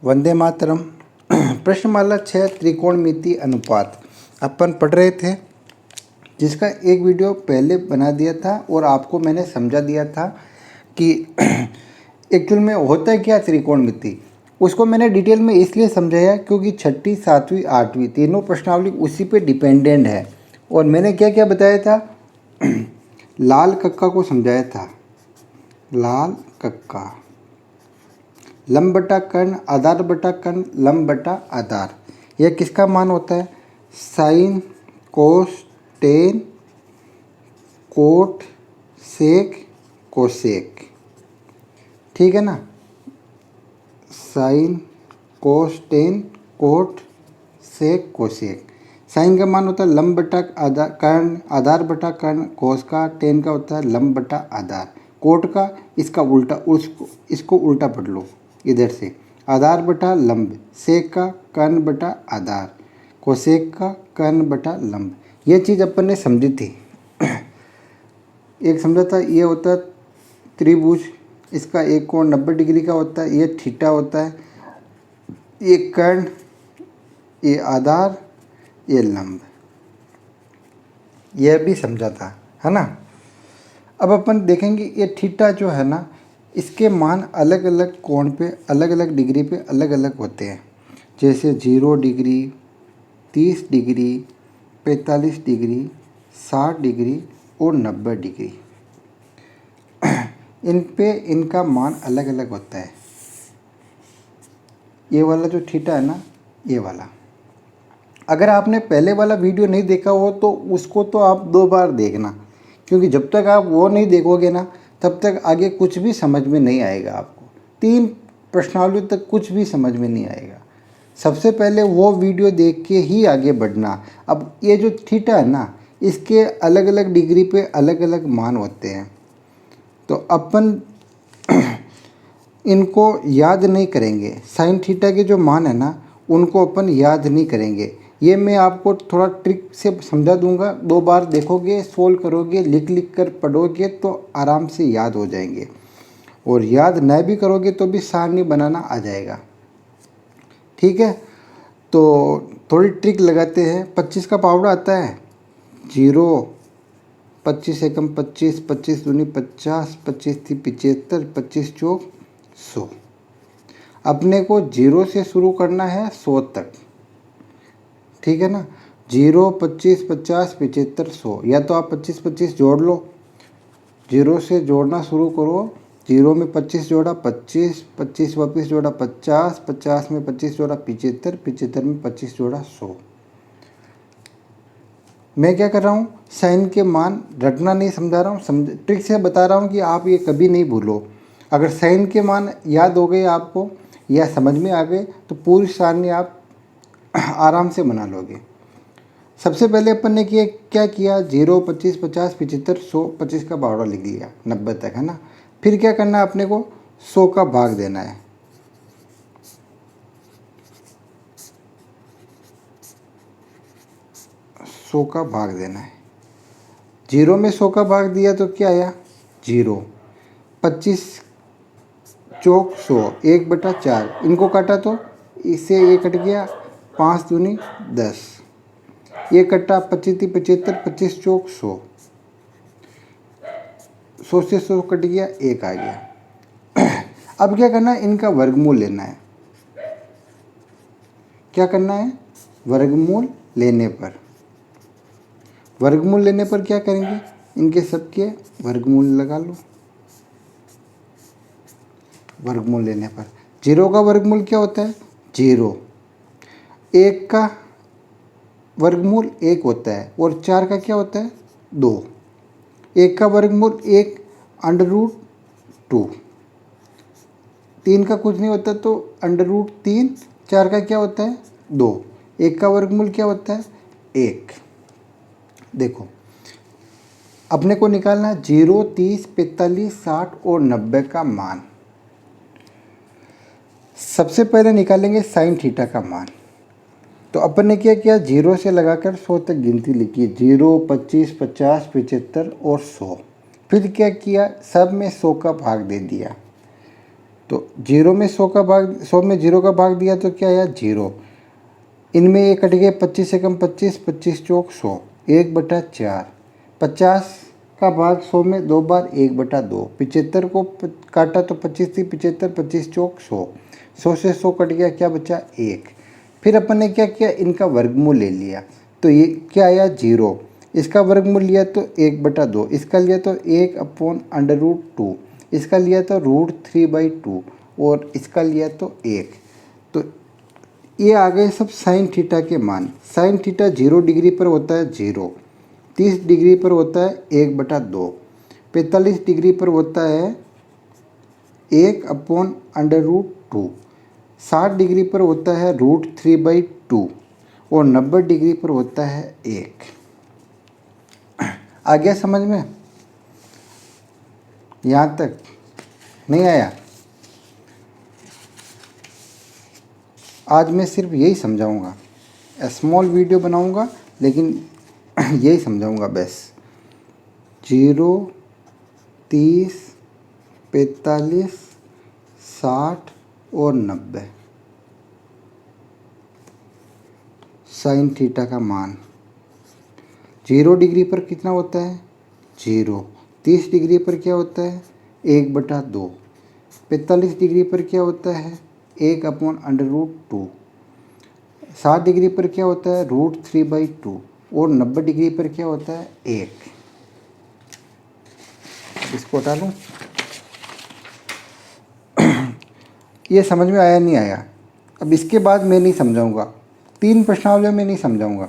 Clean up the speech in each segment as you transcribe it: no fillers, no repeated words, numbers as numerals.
वंदे मातरम। प्रश्नमाला 6 त्रिकोणमिति अनुपात अपन पढ़ रहे थे, जिसका एक वीडियो पहले बना दिया था और आपको मैंने समझा दिया था कि एक्चुअल में होता है क्या त्रिकोणमिति। उसको मैंने डिटेल में इसलिए समझाया क्योंकि छठी, सातवीं, आठवीं तीनों प्रश्नावली उसी पे डिपेंडेंट है। और मैंने क्या क्या बताया था, लाल कक्का को समझाया था। लाल कक्का, लंब बटा कर्ण, आधार बटा कर्ण, लंब बटा आधार। यह किसका मान होता है? साइन, कोस, टेन, कोट, सेक, कोसेक। ठीक है ना। साइन, कोस, टेन, कोट, सेक, कोसेक। साइन का मान होता है लंब बटा आधार कर्ण, आधार बटा कर्ण। कोस का, टेन का होता है लंब बटा आधार। कोट का इसका उल्टा, इसको उल्टा पढ़ लो इधर से, आधार बटा लंब। सेक का कर्ण बटा आधार, कोसेक का कर्ण बटा लंब। ये चीज़ अपन ने समझी थी। एक समझा था, ये होता है त्रिभुज, इसका एक कोण 90 डिग्री का होता है, ये थीटा होता है। ये कर्ण, ये आधार, ये लंब, यह भी समझा था, है ना। अब अपन देखेंगे ये थीटा जो है ना, इसके मान अलग अलग कोण पे, अलग अलग डिग्री पे अलग अलग होते हैं। जैसे 0 डिग्री, 30 डिग्री, 45 डिग्री, 60 डिग्री और 90 डिग्री। इन पे इनका मान अलग अलग होता है। ये वाला जो थीटा है ना, ये वाला, अगर आपने पहले वाला वीडियो नहीं देखा हो तो उसको तो आप 2 बार देखना, क्योंकि जब तक आप वो नहीं देखोगे ना, तब तक आगे कुछ भी समझ में नहीं आएगा। आपको 3 प्रश्नावली तक कुछ भी समझ में नहीं आएगा। सबसे पहले वो वीडियो देख के ही आगे बढ़ना। अब ये जो थीटा है ना, इसके अलग अलग डिग्री पे अलग अलग मान होते हैं, तो अपन इनको याद नहीं करेंगे। साइन थीटा के जो मान है ना, उनको अपन याद नहीं करेंगे। ये मैं आपको थोड़ा ट्रिक से समझा दूंगा। 2 बार देखोगे, सोल्व करोगे, लिख लिख कर पढ़ोगे तो आराम से याद हो जाएंगे। और याद न भी करोगे तो भी सारणी बनाना आ जाएगा। ठीक है, तो थोड़ी ट्रिक लगाते हैं। 25 का पावड़ा आता है 0, 25 एकम 25, 25 दूनी 50, 25 थी 75, 25 चौक 100। अपने को 0 से शुरू करना है 100 तक। ठीक है ना। 0, 25, 50, 75, 100। या तो आप 25 25 जोड़ लो, 0 से जोड़ना शुरू करो। 0 में 25 जोड़ा 25, 25 वापस जोड़ा 50, 50 में 25 जोड़ा 75, 75 में 25 जोड़ा 100। मैं क्या कर रहा हूँ, साइन के मान रटना नहीं समझा रहा हूँ, ट्रिक से बता रहा हूँ कि आप ये कभी नहीं भूलो। अगर साइन के मान याद हो गए आपको या समझ में आ गए तो पूरी सारणी आप आराम से बना लोगे। सबसे पहले अपन ने क्या किया, 0, 25, 50, 75, 100, 25 का बावड़ा लिख लिया 90 तक, है ना। फिर क्या करना है, अपने को 100 का भाग देना है। सौ का भाग देना है। 0 में 100 का भाग दिया तो क्या आया 0। 25 चौक 100, 1/4। इनको काटा तो इससे ये कट गया, 5 दूनी 10। ये कटा 25 थी 75, 25 चौक 100, 100 से 100 कट गया, 1 आ गया। अब क्या करना है, इनका वर्गमूल लेना है। क्या करना है, वर्गमूल लेने पर, वर्गमूल लेने पर क्या करेंगे, इनके सबके वर्गमूल लगा लो। वर्गमूल लेने पर 0 का वर्गमूल क्या होता है 0, 1 का वर्गमूल 1 होता है और 4 का क्या होता है 2। 1 का वर्गमूल 1 √2, 3 का कुछ नहीं होता तो √3, 4 का क्या होता है 2, 1 का वर्गमूल क्या होता है 1। देखो, अपने को निकालना है 0, 30, 45, 60 और 90 का मान। सबसे पहले निकालेंगे साइन थीटा का मान। तो अपन ने क्या किया, 0 से लगाकर 100 तक गिनती लिखी, 0, 25, 50, 75 और 100। फिर क्या किया, सब में 100 का भाग दे दिया। तो 0 में 100 का भाग, 100 में 0 का भाग दिया तो क्या आया 0। इनमें ये कट गए, 25 से कम 25, 25 चौक 100, 1/4। 50 का भाग 100 में 2 बार, 1/2। 75 को काटा तो 25 थी, 75, 25 चौक 100, 100 से 100 कट गया, क्या बचा 1। फिर अपन ने क्या किया, इनका वर्गमूल ले लिया, तो ये क्या आया 0। इसका वर्गमूल लिया तो 1/2, इसका लिया तो 1/√2, इसका लिया तो √3/2 और इसका लिया तो 1। तो ये आ गए सब साइन थीटा के मान। साइन थीटा 0 डिग्री पर होता है 0, 30 डिग्री पर होता है 1/2, 45 डिग्री पर होता है 1/√2, 60 डिग्री पर होता है √3/2 और 90 डिग्री पर होता है 1। आ गया समझ में? यहाँ तक नहीं आया? आज मैं सिर्फ यही समझाऊंगा, स्मॉल वीडियो बनाऊंगा लेकिन यही समझाऊंगा बस। 0, 30, 45, 60 और 90 साइन थीटा का मान। 0 डिग्री पर कितना होता है 0, 30 डिग्री पर क्या होता है 1/2, 45 डिग्री पर क्या होता है 1/√2, 60 डिग्री पर क्या होता है √3/2 और 90 डिग्री पर क्या होता है 1। इसको हटा लूँ। ये समझ में आया नहीं आया? अब इसके बाद मैं नहीं समझाऊंगा, 3 प्रश्नावलियों में नहीं समझाऊंगा।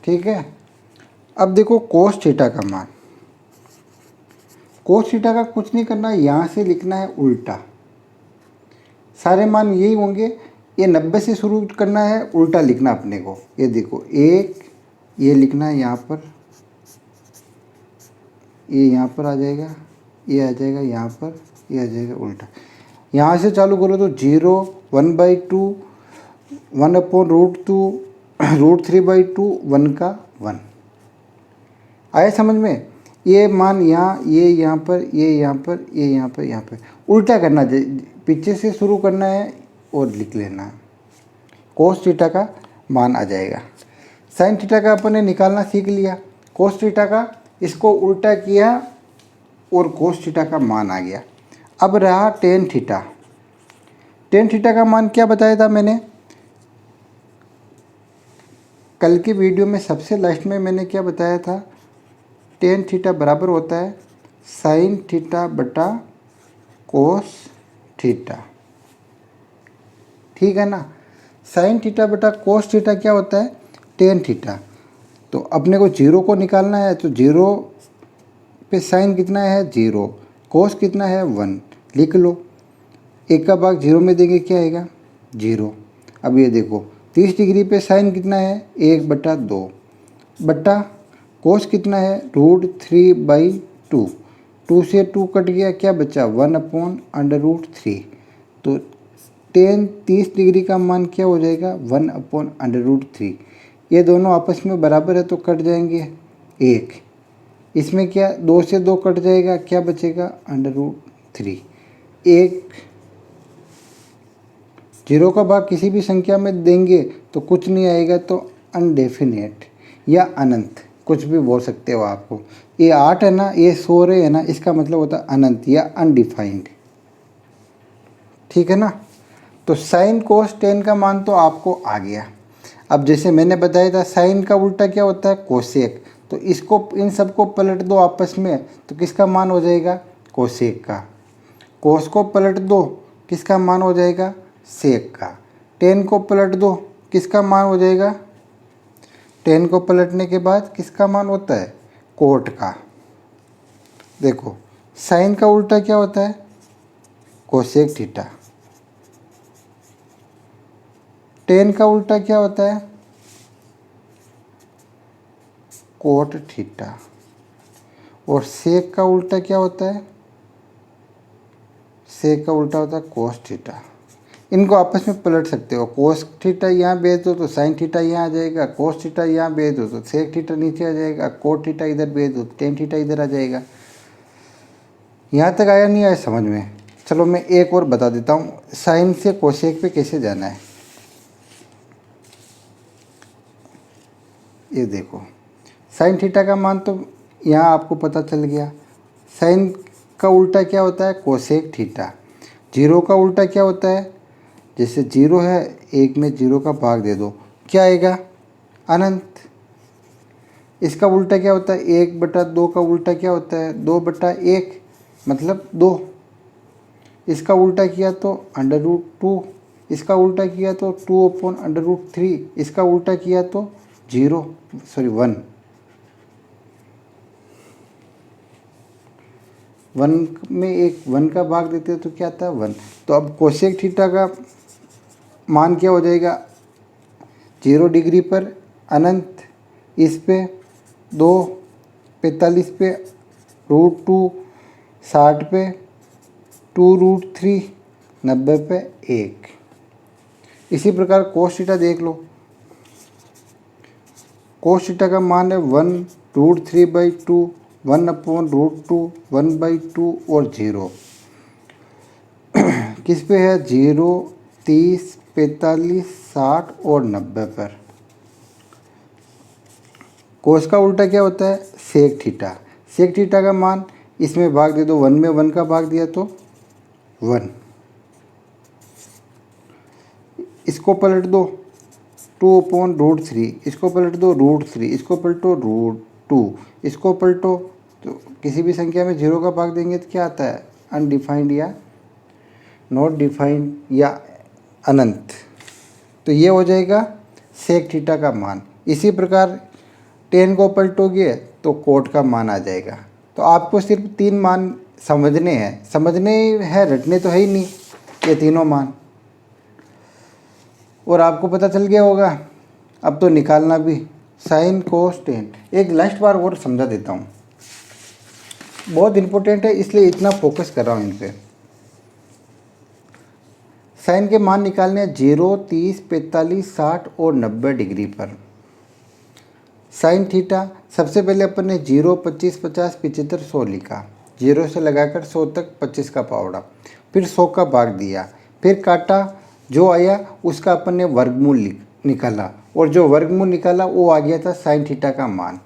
ठीक है, अब देखो कोस थीटा का मान। कोस थीटा का कुछ नहीं करना, यहाँ से लिखना है उल्टा। सारे मान यही होंगे, ये 90 से शुरू करना है, उल्टा लिखना अपने को। ये देखो, एक ये लिखना है यहाँ पर, ये यहाँ पर आ जाएगा, ये आ जाएगा यहाँ पर, ये आ जाएगा उल्टा। यहाँ से चालू करो तो 0, 1/2, 1/√2, √3/2, 1 का 1। आए समझ में? ये मान यहाँ, ये यहाँ पर, ये यहाँ पर, ये यहाँ पर, यहाँ पर उल्टा करना, पीछे से शुरू करना है और लिख लेना है। कोस थीटा का मान आ जाएगा। साइन थीटा का अपन ने निकालना सीख लिया। कोस थीटा का इसको उल्टा किया और कोस थीटा का मान आ गया। अब रहा टेन थीटा। टेन थीटा का मान क्या बताया था मैंने कल की वीडियो में? सबसे लास्ट में मैंने क्या बताया था? टेन थीटा बराबर होता है साइन थीटा बटा कोस थीटा। ठीक है ना? साइन थीटा बटा कोस थीटा क्या होता है? Tan theta. तो अपने को 0 को निकालना है, तो 0 पे साइन कितना है 0, कोस कितना है 1, लिख लो। 1 का भाग 0 में देंगे, क्या आएगा 0। अब ये देखो, 30 डिग्री पे साइन कितना है 1/2 बटा कोस कितना है √3/2, 2 से 2 कट गया, क्या बचा 1/√3। तो टेन 30 डिग्री का मान क्या हो जाएगा 1/√3। ये दोनों आपस में बराबर है तो कट जाएंगे 1। इसमें क्या 2 से 2 कट जाएगा, क्या बचेगा √3। 1 0 का भाग किसी भी संख्या में देंगे तो कुछ नहीं आएगा, तो अनडेफिनेट या अनंत, कुछ भी बोल सकते हो आपको। ये 8 है ना, ये 100 है ना, इसका मतलब होता है अनंत या अनडिफाइंड। ठीक है ना? तो साइन कोस टेन का मान तो आपको आ गया। अब जैसे मैंने बताया था, साइन का उल्टा क्या होता है कोसेक। तो इसको, इन सबको पलट दो आपस में, तो किसका मान हो जाएगा कोसेक का। कोस को पलट दो, किसका मान हो जाएगा सेक का। टेन को पलट दो, किसका मान हो जाएगा, टेन को पलटने के बाद किसका मान होता है कोट का। देखो, साइन का उल्टा क्या होता है कोसेक थीटा। टेन का उल्टा क्या होता है कोट थीटा। और सेक का उल्टा क्या होता है? सेक का उल्टा होता है कोस थीटा। इनको आपस में पलट सकते हो, कोस थीटा यहाँ भेज दो तो साइन थीटा यहाँ आ जाएगा, कोस थीटा यहाँ भेज दो तो सेक थीटा नीचे आ जाएगा, कोट थीटा इधर भेज दो तो टेन थीटा इधर आ जाएगा। यहाँ तक आया नहीं आया समझ में? चलो मैं एक और बता देता हूँ, साइन से कोसेक पे कैसे जाना है। ये देखो, साइन थीटा का मान तो यहाँ आपको पता चल गया। साइन का उल्टा क्या होता है? Cosec theta. जीरो का उल्टा क्या होता है? जैसे जीरो है, एक में जीरो का भाग दे दो, क्या आएगा? अनंत। इसका उल्टा क्या होता है? 1/2 का उल्टा क्या होता है? 2/1 मतलब 2। इसका उल्टा किया तो √2। इसका उल्टा किया तो 2/√3। इसका उल्टा किया तो 1। 1 में एक 1 का भाग देते हैं तो क्या आता है? 1। तो अब कोसेक थीटा का मान क्या हो जाएगा? 0 डिग्री पर अनंत, इस पे 2, 45 पे √2, 60 पे 2√3, 90 पे 1। इसी प्रकार कोस थीटा देख लो। कोस थीटा का मान है 1√3/2, 1/√2, 1/2 और 0। किस पे है? 0, 30, 45, 60 और 90 पर। कोस का उल्टा क्या होता है? Sec theta. सेक थीटा का मान इसमें भाग दे दो, 1 में 1 का भाग दिया तो 1। इसको पलट दो 2/√3, इसको पलट दो √3, इसको पलटो √2, इसको पलटो तो किसी भी संख्या में 0 का भाग देंगे तो क्या आता है? अनडिफाइंड या नॉट डिफाइंड या अनंत। तो ये हो जाएगा सेक थीटा का मान। इसी प्रकार 10 को पलटोगे तो कोट का मान आ जाएगा। तो आपको सिर्फ 3 मान समझने हैं, रटने तो है ही नहीं ये तीनों मान। और आपको पता चल गया होगा, अब तो निकालना भी। साइन कोस टेन, एक लास्ट बार और समझा देता हूँ, बहुत इंपॉर्टेंट है इसलिए इतना फोकस कर रहा हूँ इन पे। साइन के मान निकालने हैं 0, 30, 45, 60 और 90 डिग्री पर। साइन थीटा सबसे पहले अपन ने 0, 25, 50, 75, 100 लिखा। 0 से लगाकर 100 तक 25 का पावड़ा, फिर 100 का भाग दिया, फिर काटा, जो आया उसका अपन ने वर्गमूल निकाला, और जो वर्गमूल निकाला वो आ गया था साइन थीटा का मान।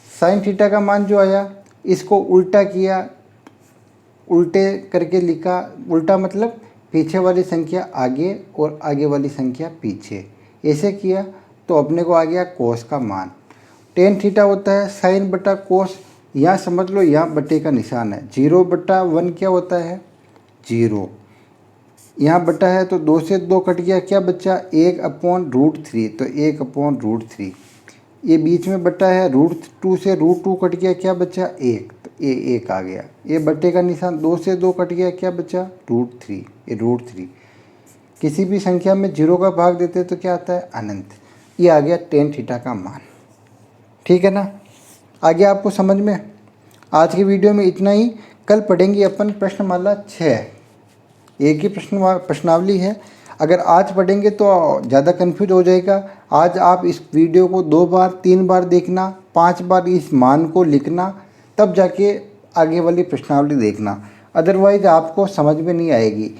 साइन थीटा का मान जो आया, इसको उल्टा किया, उल्टे करके लिखा। उल्टा मतलब पीछे वाली संख्या आगे और आगे वाली संख्या पीछे, ऐसे किया तो अपने को आ गया कोस का मान। टेन थीटा होता है साइन बटा कोस। यहाँ समझ लो, यहाँ बटे का निशान है। 0/1 क्या होता है? 0। यहाँ बटा है तो 2 से 2 कट गया, क्या बचा? 1/√3, तो 1/√3। ये बीच में बटा है, √2 से √2 कट गया, क्या बचा? 1, तो ये 1 आ गया। ये बटे का निशान 2 से 2 कट गया, क्या बचा? √3, ये √3। किसी भी संख्या में 0 का भाग देते तो क्या आता है? अनंत। ये आ गया टेन थीटा का मान। ठीक है ना? आगे आपको समझ में? आज की वीडियो में इतना ही। कल पढ़ेंगे अपन प्रश्नमाला 6। एक ही प्रश्नावली है। अगर आज पढ़ेंगे तो ज़्यादा कंफ्यूज हो जाएगा। आज आप इस वीडियो को 2 बार 3 बार देखना, 5 बार इस मान को लिखना, तब जाके आगे वाली प्रश्नावली देखना, अदरवाइज आपको समझ में नहीं आएगी।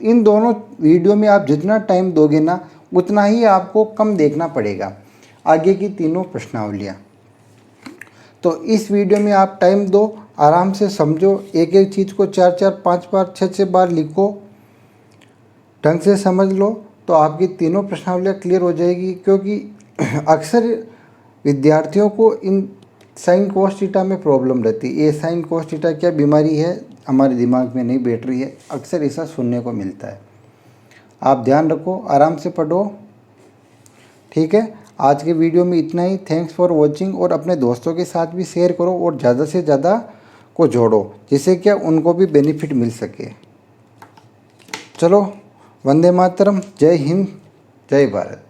इन दोनों वीडियो में आप जितना टाइम दोगे ना, उतना ही आपको कम देखना पड़ेगा आगे की तीनों प्रश्नावलियाँ। तो इस वीडियो में आप टाइम दो, आराम से समझो, एक एक चीज़ को 4-4, 5 बार, 6-6 बार लिखो, ढंग से समझ लो, तो आपकी तीनों प्रश्नावलियाँ क्लियर हो जाएगी। क्योंकि अक्सर विद्यार्थियों को इन साइन कोस थीटा में प्रॉब्लम रहती है। ये साइन कोस थीटा क्या बीमारी है, हमारे दिमाग में नहीं बैठ रही है, अक्सर ऐसा सुनने को मिलता है। आप ध्यान रखो, आराम से पढ़ो। ठीक है, आज के वीडियो में इतना ही। Thanks for watching. और अपने दोस्तों के साथ भी शेयर करो और ज़्यादा से ज़्यादा को जोड़ो, जिससे क्या उनको भी बेनिफिट मिल सके। चलो, वंदे मातरम, जय हिंद, जय भारत।